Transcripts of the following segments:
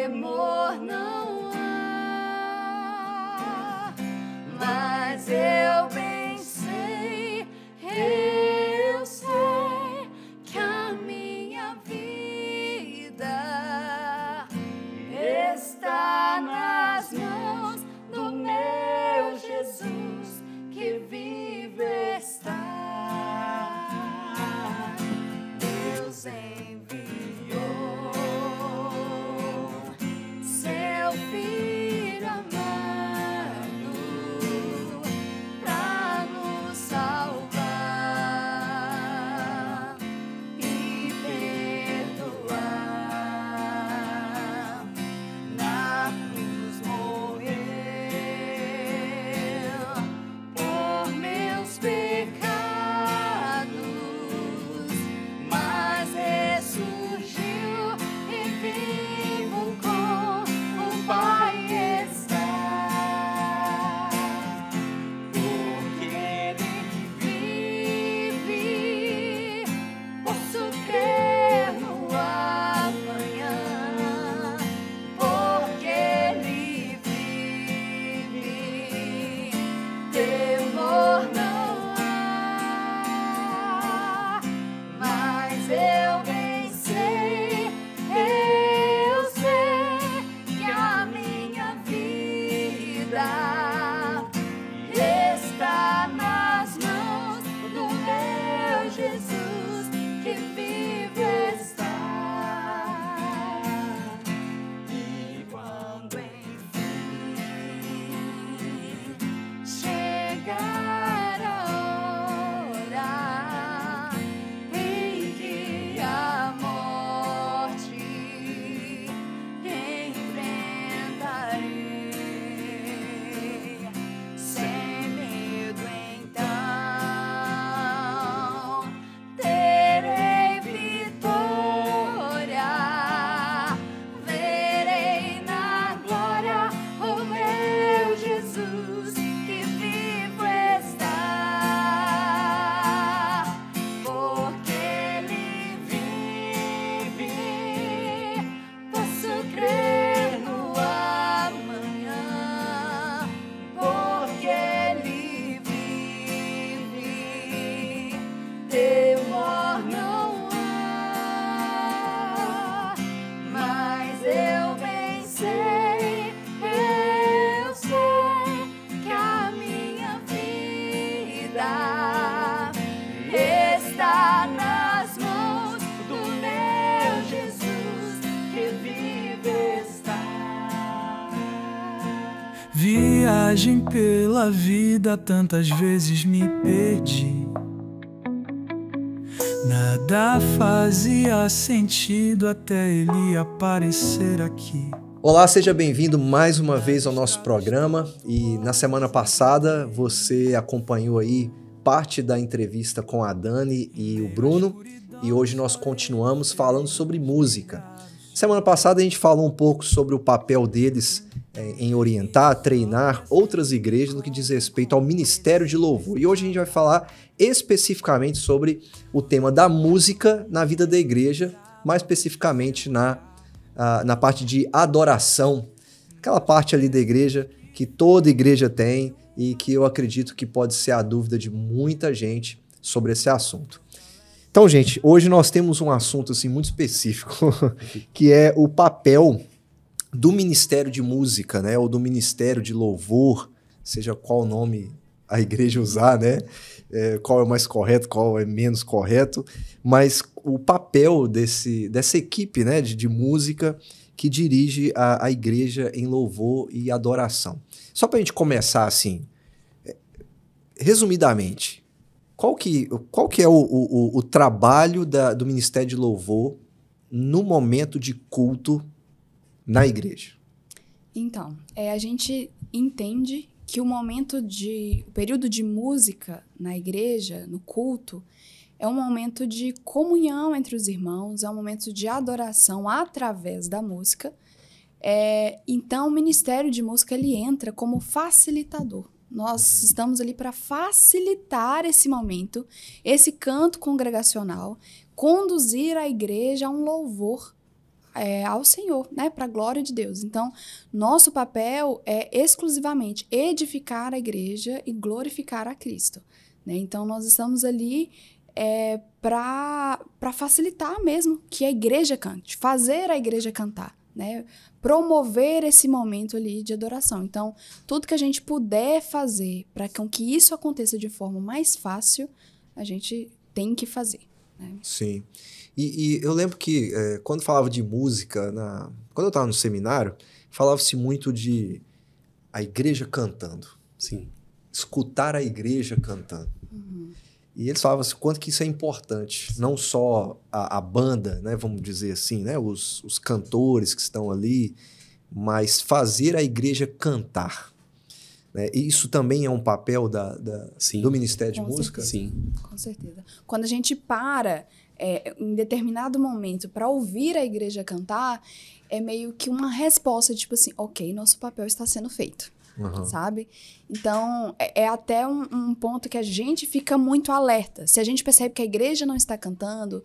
temor não há, mas eu bem sei, eu sei que a minha vida está nas mãos do meu Jesus que vive está. Deus enviou seu Filho amado pra nos salvar e perdoar. Na cruz morreu por meus pecados, mas ressurgiu e vivo com o Pai está. Porque Ele vive, posso crer no amanhã. Porque Ele vive, temor não há, mas eu bem sei, eu sei que a minha vida está nas mãos do meu Jesus que vive está. E quando enfim chegar a hora em que a morte enfrentarei, sem medo então terei vitória, verei na glória o meu Jesus que vivo está. Porque Ele vive, posso crer no amanhã. Porque Ele vive, temor não há, mas eu bem sei, eu sei que a minha vida está nas mãos do meu Jesus que vive está. Viagem pela vida, tantas vezes me perdi. Nada fazia sentido até ele aparecer aqui. Olá, seja bem-vindo mais uma vez ao nosso programa. E na semana passada você acompanhou aí parte da entrevista com a Dani e o Bruno, e hoje nós continuamos falando sobre música. Semana passada a gente falou um pouco sobre o papel deles em orientar, treinar outras igrejas no que diz respeito ao ministério de louvor. E hoje a gente vai falar especificamente sobre o tema da música na vida da igreja, mais especificamente na parte de adoração, aquela parte ali da igreja que toda igreja tem e que eu acredito que pode ser a dúvida de muita gente sobre esse assunto. Então, gente, hoje nós temos um assunto assim, muito específico, que é o papel do ministério de música, né, ou do ministério de louvor, seja qual nome a igreja usar, né, qual é o mais correto, qual é menos correto, mas o papel dessa equipe, né, de música que dirige a igreja em louvor e adoração. Só para a gente começar assim, resumidamente, qual que é o trabalho do Ministério de Louvor no momento de culto na igreja? Então, a gente entende que o período de música na igreja, no culto, é um momento de comunhão entre os irmãos, é um momento de adoração através da música. Então, o Ministério de Música ele entra como facilitador. Nós estamos ali para facilitar esse momento, esse canto congregacional, conduzir a igreja a um louvor ao Senhor, né? Para a glória de Deus. Então, nosso papel é exclusivamente edificar a igreja e glorificar a Cristo, né? Então, nós estamos ali para facilitar mesmo que a igreja cante, fazer a igreja cantar, né? Promover esse momento ali de adoração. Então, tudo que a gente puder fazer para que isso aconteça de forma mais fácil, a gente tem que fazer, né? Sim. E eu lembro que quando falava de música, quando eu estava no seminário, falava-se muito de a igreja cantando. Sim. Escutar a igreja cantando. Uhum. E eles falavam assim, quanto que isso é importante. Não só a banda, né, vamos dizer assim, né, os cantores que estão ali, mas fazer a igreja cantar. Né? E isso também é um papel do Ministério de Música? Sim. Com certeza. Quando a gente para em determinado momento para ouvir a igreja cantar, é meio que uma resposta, tipo assim, ok, nosso papel está sendo feito, sabe? Então, é até um ponto que a gente fica muito alerta. Se a gente percebe que a igreja não está cantando,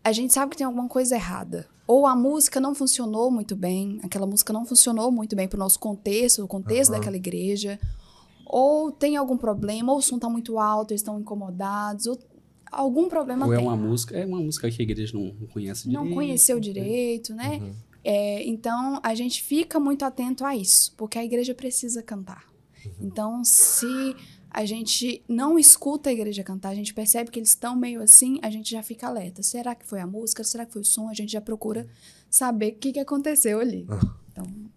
a gente sabe que tem alguma coisa errada. Ou a música não funcionou muito bem, aquela música não funcionou muito bem para o nosso contexto, o contexto daquela igreja, ou tem algum problema, ou o som está muito alto, eles estão incomodados, ou algum problema Ou tem. é uma música que a igreja não conhece direito. Não conheceu direito, né? Então, a gente fica muito atento a isso, porque a igreja precisa cantar. Então, se a gente não escuta a igreja cantar, a gente percebe que eles estão meio assim, a gente já fica alerta. Será que foi a música? Será que foi o som? A gente já procura saber o que aconteceu ali.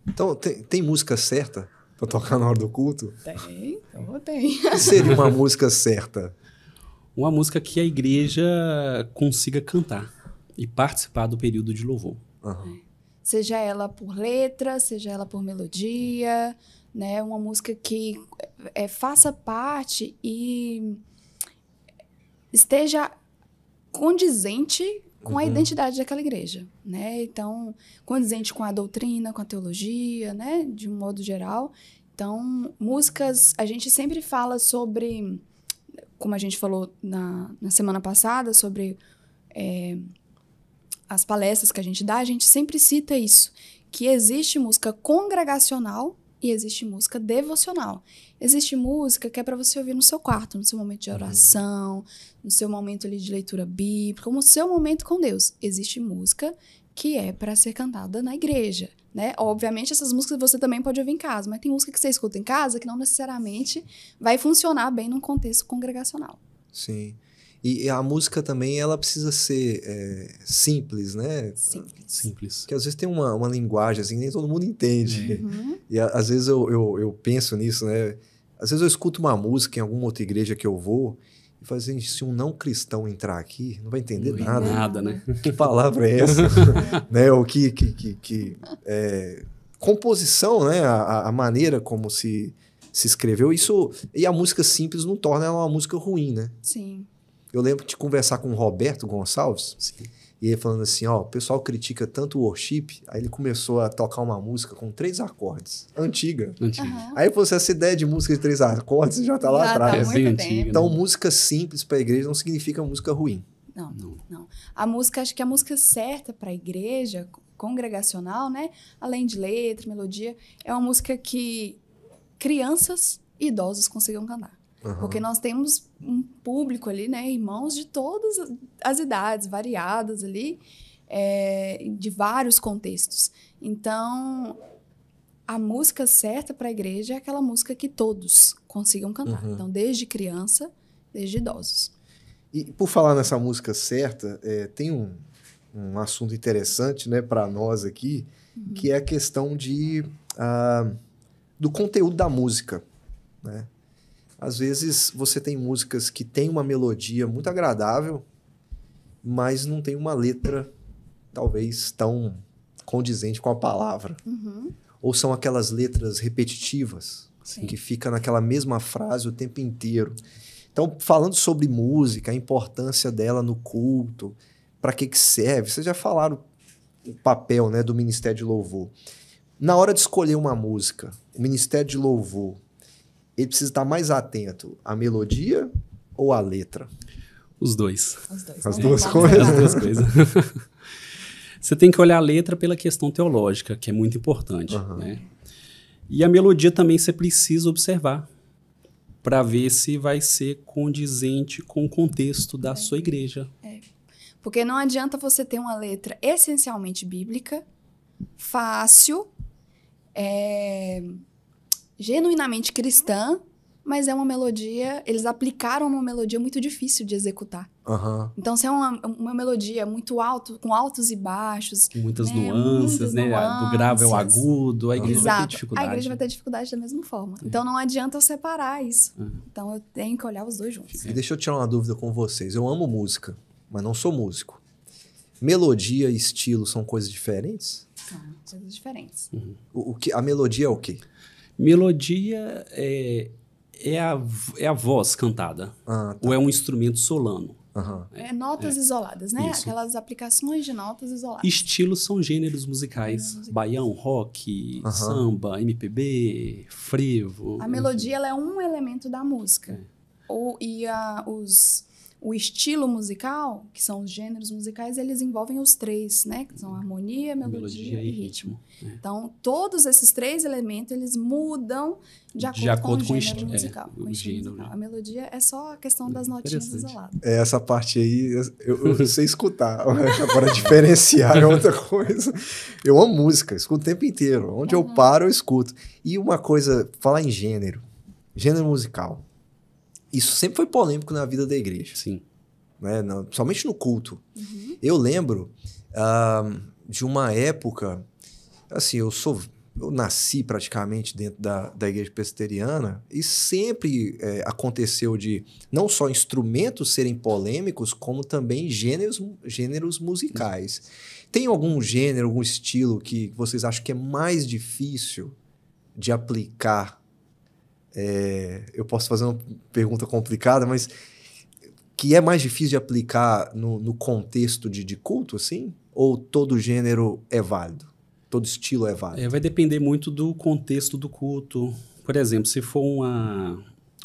Então, tem música certa para tocar na hora do culto? Tem. O que seria uma música certa? Uma música que a igreja consiga cantar e participar do período de louvor. Seja ela por letra, seja ela por melodia, né? Uma música que faça parte e esteja condizente com a identidade daquela igreja, né? Então, condizente com a doutrina, com a teologia, né? De um modo geral. Então, músicas, a gente sempre fala sobre, como a gente falou na semana passada, sobre as palestras que a gente dá, a gente sempre cita isso, que existe música congregacional e existe música devocional. Existe música que é para você ouvir no seu quarto, no seu momento de oração, no seu momento ali de leitura bíblica, no seu momento com Deus. Existe música que é para ser cantada na igreja, né? Obviamente, essas músicas você também pode ouvir em casa, mas tem música que você escuta em casa que não necessariamente vai funcionar bem num contexto congregacional. Sim. E a música também, ela precisa ser simples, né? Simples. Porque às vezes tem uma linguagem assim, nem todo mundo entende. E às vezes eu penso nisso, né? Às vezes eu escuto uma música em alguma outra igreja que eu vou e falo assim, se um não cristão entrar aqui, não vai entender nada. Nada, né? Que palavra é essa? Né? Ou composição, né? A maneira como se escreveu. Isso, e a música simples não torna ela uma música ruim, né? Sim. Eu lembro de conversar com o Roberto Gonçalves, e ele falando assim, ó, o pessoal critica tanto o worship, aí ele começou a tocar uma música com 3 acordes, antiga. Aí você, essa ideia de música de 3 acordes já tá lá atrás. É bem antiga. Então, música simples para a igreja não significa música ruim. Não. A música, acho que a música certa para a igreja congregacional, né, além de letra, melodia, é uma música que crianças e idosos consigam cantar. Porque nós temos um público ali, né, irmãos de todas as idades, variadas ali, de vários contextos. Então, a música certa para a igreja é aquela música que todos consigam cantar. Então, desde criança, desde idosos. E por falar nessa música certa, tem um assunto interessante, né, para nós aqui, que é a questão do conteúdo da música, né? Às vezes você tem músicas que tem uma melodia muito agradável, mas não tem uma letra talvez tão condizente com a palavra. Ou são aquelas letras repetitivas, que fica naquela mesma frase o tempo inteiro. Então, falando sobre música, a importância dela no culto, para que serve, vocês já falaram o papel, né, do Ministério de Louvor. Na hora de escolher uma música, o Ministério de Louvor, ele precisa estar mais atento à melodia ou à letra? Os dois. As duas coisas. As duas coisas. Você tem que olhar a letra pela questão teológica, que é muito importante, né? E a melodia também você precisa observar para ver se vai ser condizente com o contexto da sua igreja. Porque não adianta você ter uma letra essencialmente bíblica, fácil, genuinamente cristã, mas é uma melodia, eles aplicaram uma melodia muito difícil de executar. Então, se é uma melodia muito alto, com altos e baixos, muitas né, nuances, né? Do grave ao agudo, a igreja vai ter dificuldade. A igreja vai ter dificuldade da mesma forma. Então, não adianta eu separar isso. Então, eu tenho que olhar os dois juntos. E deixa eu tirar uma dúvida com vocês. Eu amo música, mas não sou músico. Melodia e estilo são coisas diferentes? São coisas diferentes. A melodia é o quê? Melodia é a voz cantada. Ou é um instrumento solano. Notas isoladas, né? Isso. Aquelas aplicações de notas isoladas. Estilos são gêneros musicais. Baião, rock, samba, MPB, frevo. A melodia ela é um elemento da música. O estilo musical, que são os gêneros musicais, eles envolvem os três, né? Que são harmonia, melodia e ritmo. Então, todos esses três elementos, eles mudam de acordo com o gênero musical. A melodia é só a questão das notinhas isoladas. Essa parte aí, eu sei escutar. Agora, diferenciar é outra coisa. Eu amo música, escuto o tempo inteiro. Onde eu paro, eu escuto. E uma coisa, falar em gênero musical. Isso sempre foi polêmico na vida da igreja. Sim. Né? Somente no culto. Eu lembro de uma época, assim, eu nasci praticamente dentro da igreja presbiteriana e sempre aconteceu de não só instrumentos serem polêmicos, como também gêneros musicais. Tem algum gênero, algum estilo que vocês acham que é mais difícil de aplicar? Eu posso fazer uma pergunta complicada, mas que é mais difícil de aplicar no contexto de culto, assim? Ou todo gênero é válido? Todo estilo é válido? Vai depender muito do contexto do culto. Por exemplo, se for uma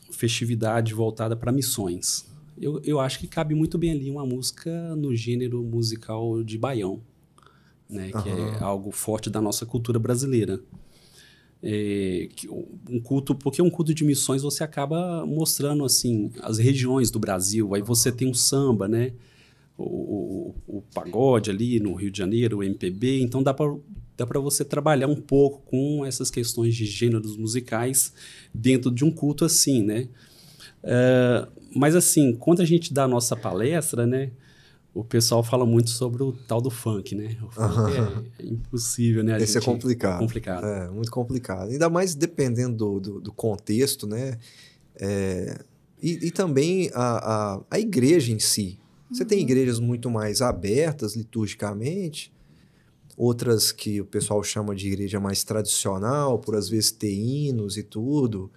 festividade voltada para missões, eu acho que cabe muito bem ali uma música no gênero musical de baião, né? Que é algo forte da nossa cultura brasileira. Porque um culto de missões você acaba mostrando assim as regiões do Brasil. Aí você tem o samba, né? O pagode ali no Rio de Janeiro, o MPB. Então dá para você trabalhar um pouco com essas questões de gêneros musicais dentro de um culto assim, né? Mas assim, quando a gente dá a nossa palestra, né? O pessoal fala muito sobre o tal do funk, né? O funk é impossível, né? Esse é complicado. Complicado. É, muito complicado. Ainda mais dependendo do contexto, né? E também a igreja em si. Você tem igrejas muito mais abertas liturgicamente, outras que o pessoal chama de igreja mais tradicional, por às vezes ter hinos e tudo.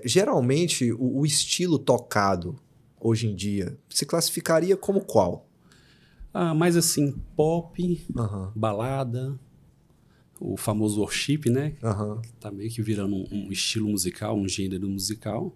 Geralmente, o estilo tocado hoje em dia, se classificaria como qual? Mais assim, pop, balada, o famoso worship, né? Que tá meio que virando um estilo musical, um gênero musical.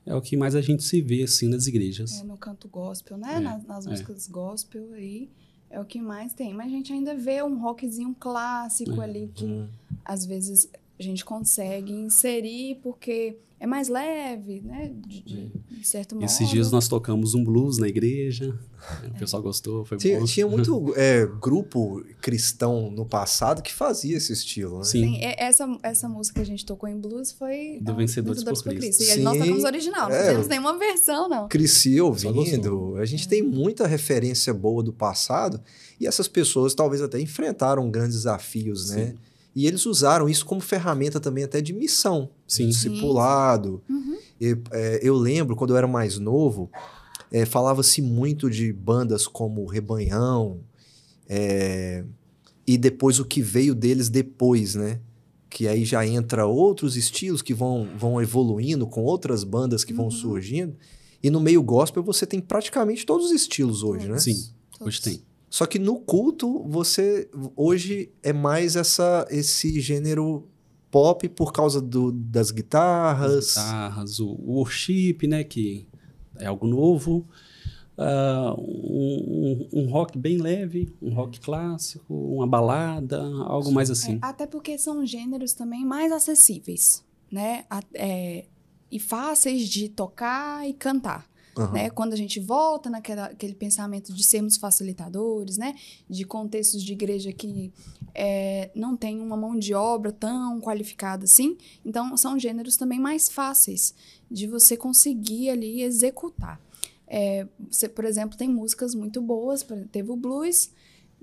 É o que mais a gente se vê, assim, nas igrejas. No canto gospel, né? Nas músicas gospel aí, é o que mais tem. Mas a gente ainda vê um rockzinho clássico ali, que às vezes a gente consegue inserir, porque é mais leve, né? De certo modo. Esses dias nós tocamos um blues na igreja, o pessoal gostou, foi bom. Tinha muito grupo cristão no passado que fazia esse estilo, né? Sim. Essa música que a gente tocou em blues foi do Vencedores por Cristo. E nós tocamos original, não temos nenhuma versão, não. Cresci ouvindo, a gente tem muita referência boa do passado, e essas pessoas talvez até enfrentaram grandes desafios, né? E eles usaram isso como ferramenta também até de missão, discipulado. Eu lembro, quando eu era mais novo, falava-se muito de bandas como Rebanhão, e depois o que veio deles depois, né? Que aí já entra outros estilos que vão evoluindo com outras bandas que vão surgindo. E no meio gospel você tem praticamente todos os estilos hoje, né? Sim, hoje tem. Só que no culto, hoje é mais esse gênero pop por causa das guitarras. O worship, né, que é algo novo. um rock bem leve, um rock clássico, uma balada, algo mais assim. Até porque são gêneros também mais acessíveis, né? E fáceis de tocar e cantar. Aham. Né? Quando a gente volta naquele pensamento de sermos facilitadores, né? De contextos de igreja que não tem uma mão de obra tão qualificada assim, então são gêneros também mais fáceis de você conseguir ali executar. Você, por exemplo, tem músicas muito boas, teve o blues,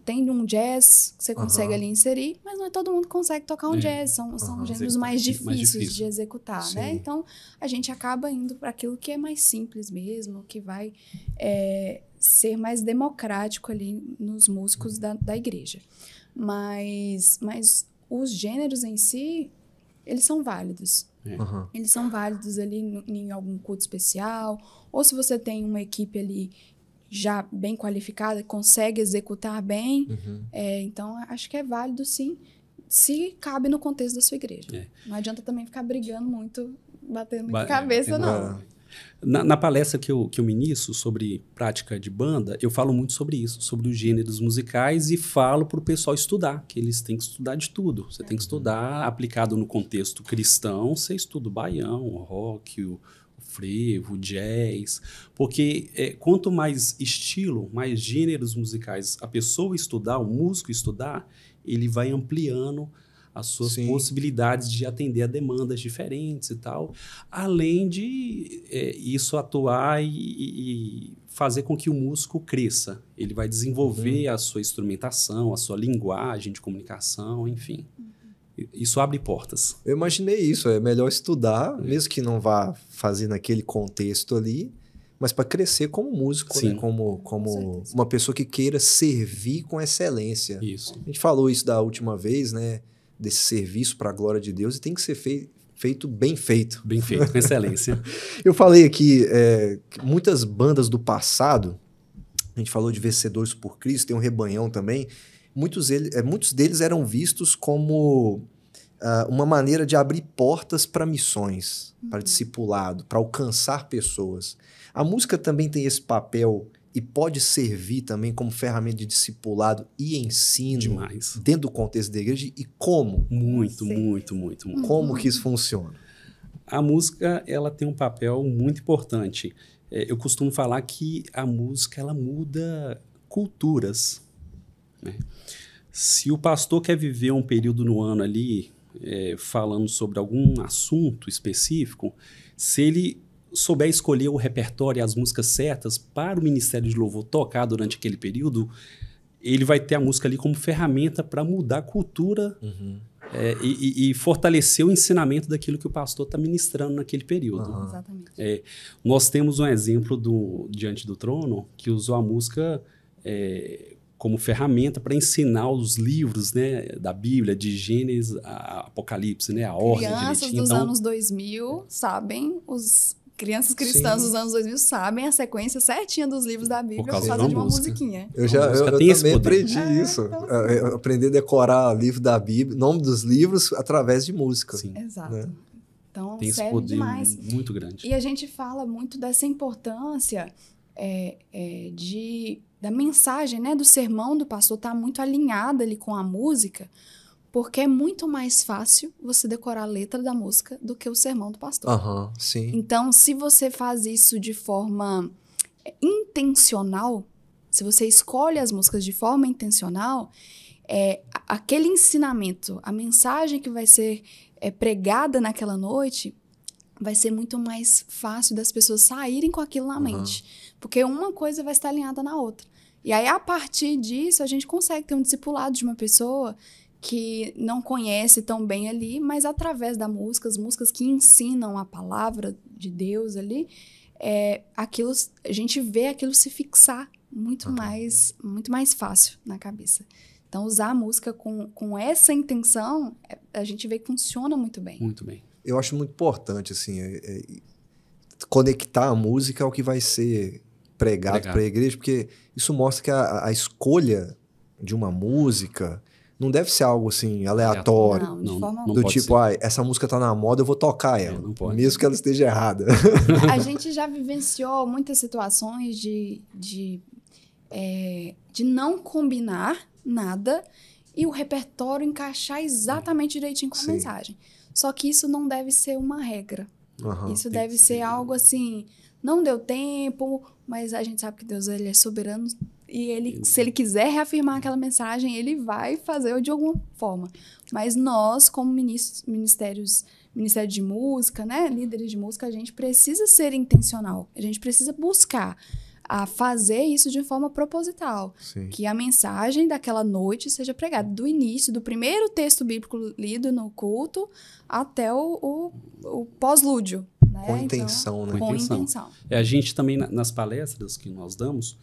tem um jazz que você consegue ali inserir, mas não é todo mundo que consegue tocar um jazz, são gêneros mais difíceis de executar, Sim. né? Então, a gente acaba indo para aquilo que é mais simples mesmo, que vai ser mais democrático ali nos músicos da igreja. Mas os gêneros em si, eles são válidos. Aham. Eles são válidos ali em algum culto especial, ou se você tem uma equipe ali já bem qualificada, consegue executar bem. Então, acho que é válido, sim, se cabe no contexto da sua igreja. Não adianta também ficar brigando muito, batendo muito cabeça, não. Na palestra que eu ministro sobre prática de banda, eu falo muito sobre isso, sobre os gêneros musicais e falo para o pessoal estudar, que eles têm que estudar de tudo. Você tem que estudar aplicado no contexto cristão, você estuda o baião, o rock, o frevo, o jazz, porque quanto mais estilo, mais gêneros musicais a pessoa estudar, o músico estudar, ele vai ampliando as suas possibilidades de atender a demandas diferentes e tal, além de isso atuar e fazer com que o músico cresça. Ele vai desenvolver a sua instrumentação, a sua linguagem de comunicação, enfim. Isso abre portas. Eu imaginei isso, é melhor estudar, mesmo que não vá fazer naquele contexto ali, mas para crescer como músico, né? Como uma pessoa que queira servir com excelência. Isso. A gente falou isso da última vez, né? Desse serviço para a glória de Deus, e tem que ser feito bem feito. Bem feito, com excelência. Eu falei aqui que muitas bandas do passado, a gente falou de Vencedores por Cristo, tem um Rebanhão também, muitos deles eram vistos como uma maneira de abrir portas para missões, para discipulado, para alcançar pessoas. A música também tem esse papel e pode servir também como ferramenta de discipulado e ensino Demais. Dentro do contexto da igreja. E como? Muito. Como que isso funciona? A música, ela tem um papel muito importante. Eu costumo falar que a música, ela muda culturas, né? Se o pastor quer viver um período no ano ali, falando sobre algum assunto específico, se ele souber escolher o repertório e as músicas certas para o Ministério de Louvor tocar durante aquele período, ele vai ter a música ali como ferramenta para mudar a cultura e fortalecer o ensinamento daquilo que o pastor está ministrando naquele período. Exatamente. Nós temos um exemplo Diante do Trono que usou a música como ferramenta para ensinar os livros, né, da Bíblia, de Gênesis a Apocalipse, né, a ordem Crianças direitinho. dos Então, anos 2000 sabem, crianças cristãs dos anos 2000 sabem a sequência certinha dos livros da Bíblia por causa de uma musiquinha. Eu tem esse também poder. aprendi isso. Então, Eu aprendi a decorar livro da Bíblia, nome dos livros, através de música. Sim. Exato. Né? Então, tem esse serve poder demais. muito grande. E a gente fala muito dessa importância da mensagem, né, do sermão do pastor estar muito alinhada ali com a música, porque é muito mais fácil você decorar a letra da música do que o sermão do pastor. Sim. Então, se você faz isso de forma intencional, se você escolhe as músicas de forma intencional, aquele ensinamento, a mensagem que vai ser pregada naquela noite, vai ser muito mais fácil das pessoas saírem com aquilo na mente. Porque uma coisa vai estar alinhada na outra. E aí, a partir disso, a gente consegue ter um discipulado de uma pessoa que não conhece tão bem ali, mas através da música, as músicas que ensinam a palavra de Deus ali, a gente vê aquilo se fixar muito mais fácil na cabeça. Então, usar a música com essa intenção, a gente vê que funciona muito bem. Muito bem. Eu acho muito importante, assim, conectar a música ao que vai ser pregado para a igreja, porque isso mostra que a escolha de uma música, Não deve ser algo assim, aleatório. Não, de forma Do pode tipo, ser. essa música tá na moda, eu vou tocar ela. Não pode. Mesmo que ela esteja errada. A gente já vivenciou muitas situações de não combinar nada e o repertório encaixar exatamente direitinho com a Sim. mensagem. Só que isso não deve ser uma regra. Aham. Isso deve ser algo assim, não deu tempo, mas a gente sabe que Deus ele é soberano e ele, se ele quiser reafirmar aquela mensagem, ele vai fazer de alguma forma. Mas nós, como Ministério de Música, né, líderes de música, a gente precisa ser intencional. A gente precisa buscar a fazer isso de forma proposital. Sim. Que a mensagem daquela noite seja pregada do início, do primeiro texto bíblico lido no culto até o pós-lúdio. Né? Com intenção, né? Com intenção. A gente também, nas palestras que nós damos,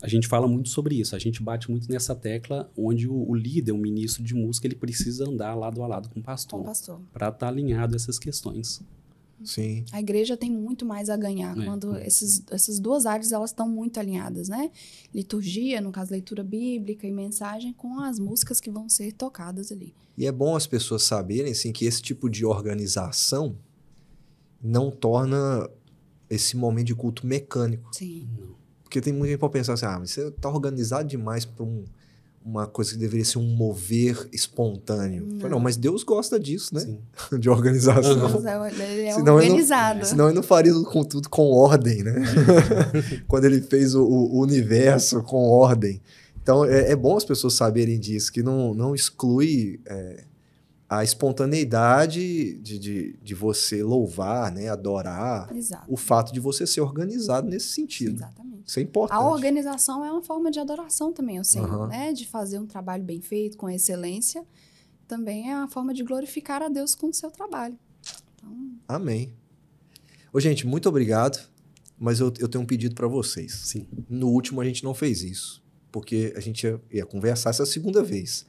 a gente fala muito sobre isso. A gente bate muito nessa tecla onde o líder, o ministro de música, ele precisa andar lado a lado com o Com o pastor. pastor. Para estar alinhado a essas questões. Sim. A igreja tem muito mais a ganhar quando essas duas áreas elas estão muito alinhadas, né? Liturgia, no caso, leitura bíblica e mensagem com as músicas que vão ser tocadas ali. E é bom as pessoas saberem assim, que esse tipo de organização não torna esse momento de culto mecânico. Sim. Porque tem muita gente que pode pensar assim, mas você está organizado demais para uma coisa que deveria ser um mover espontâneo. Não, mas Deus gosta disso, né? Sim. De organização. Deus ele é Senão organizado. Senão ele não faria tudo com ordem, né? Quando ele fez o universo com ordem. Então, é bom as pessoas saberem disso, que não exclui a espontaneidade de você louvar, né? Adorar. Exato. O fato de você ser organizado nesse sentido. Exatamente. Isso é importante. A organização é uma forma de adoração também ao Senhor, Aham. né? De fazer um trabalho bem feito, com excelência. Também é uma forma de glorificar a Deus com o seu trabalho. Então, Amém. Ô, gente, muito obrigado, mas eu tenho um pedido para vocês. Sim. No último a gente não fez isso, porque a gente ia conversar essa segunda vez.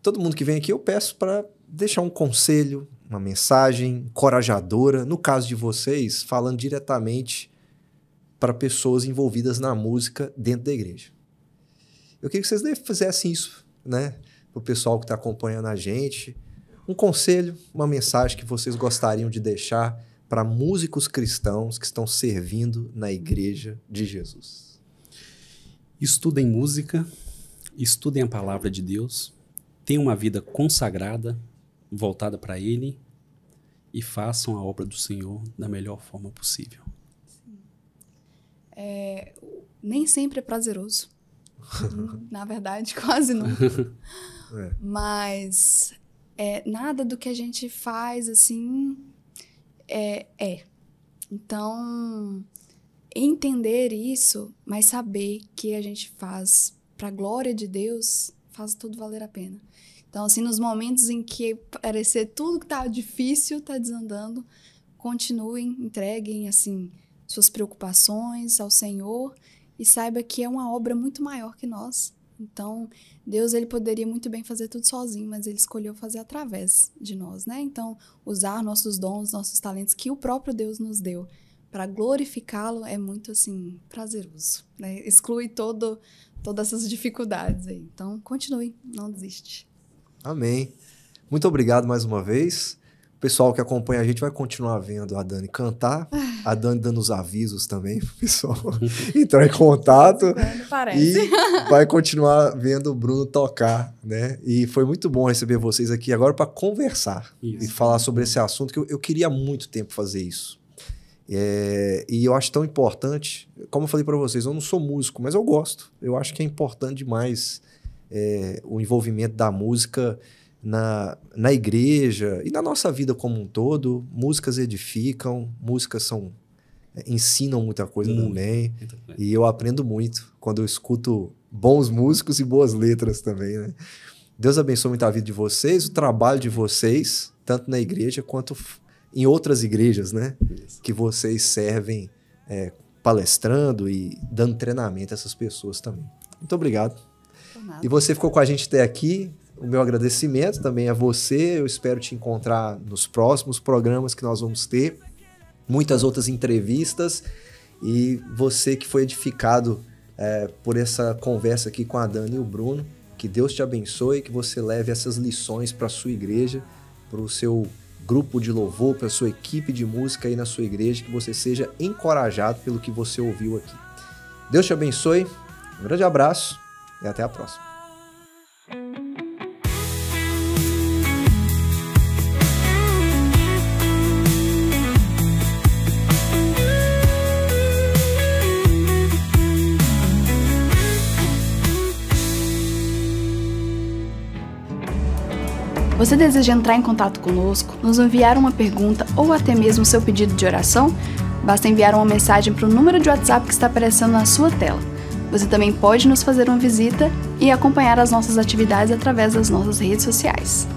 Todo mundo que vem aqui eu peço para deixar um conselho, uma mensagem encorajadora, no caso de vocês, falando diretamente para pessoas envolvidas na música dentro da igreja. Eu queria que vocês fizessem isso, né? Para o pessoal que está acompanhando a gente. Um conselho, uma mensagem que vocês gostariam de deixar para músicos cristãos que estão servindo na igreja de Jesus. Estudem música, estudem a palavra de Deus, tenham uma vida consagrada, voltada para Ele e façam a obra do Senhor da melhor forma possível. nem sempre é prazeroso. Na verdade, quase nunca. Mas nada do que a gente faz, assim, Então, entender isso, mas saber que a gente faz para a glória de Deus, faz tudo valer a pena. Então, assim, nos momentos em que parecer tudo que tá difícil, tá desandando, continuem, entreguem, assim, suas preocupações ao Senhor e saiba que é uma obra muito maior que nós. Então, Deus, ele poderia muito bem fazer tudo sozinho, mas ele escolheu fazer através de nós, né? Então, usar nossos dons, nossos talentos que o próprio Deus nos deu para glorificá-lo é muito, assim, prazeroso, né? Exclui todas essas dificuldades aí. Então, continue, não desiste. Amém. Muito obrigado mais uma vez. O pessoal que acompanha a gente vai continuar vendo a Dani cantar, a Dani dando os avisos também pro pessoal entrar em contato. Parece. E vai continuar vendo o Bruno tocar, né? E foi muito bom receber vocês aqui agora para conversar e falar sobre esse assunto, que eu queria há muito tempo fazer isso. E eu acho tão importante, como eu falei para vocês, eu não sou músico, mas eu gosto. Eu acho que é importante demais o envolvimento da música na igreja e na nossa vida como um todo. Músicas edificam, músicas ensinam muita coisa também. E eu aprendo muito quando eu escuto bons músicos e boas letras também, né? Deus abençoe muito a vida de vocês, o trabalho de vocês, tanto na igreja quanto em outras igrejas, né? Que vocês servem palestrando e dando treinamento a essas pessoas também. Muito obrigado. E você ficou com a gente até aqui. O meu agradecimento também a você. Eu espero te encontrar nos próximos programas que nós vamos ter. Muitas outras entrevistas. E você que foi edificado por essa conversa aqui com a Dani e o Bruno, Que Deus te abençoe, que você leve essas lições para a sua igreja, para o seu grupo de louvor, para a sua equipe de música aí na sua igreja, que você seja encorajado pelo que você ouviu aqui. Deus te abençoe, um grande abraço e até a próxima. Você deseja entrar em contato conosco, nos enviar uma pergunta ou até mesmo seu pedido de oração? Basta enviar uma mensagem para o número de WhatsApp que está aparecendo na sua tela. Você também pode nos fazer uma visita e acompanhar as nossas atividades através das nossas redes sociais.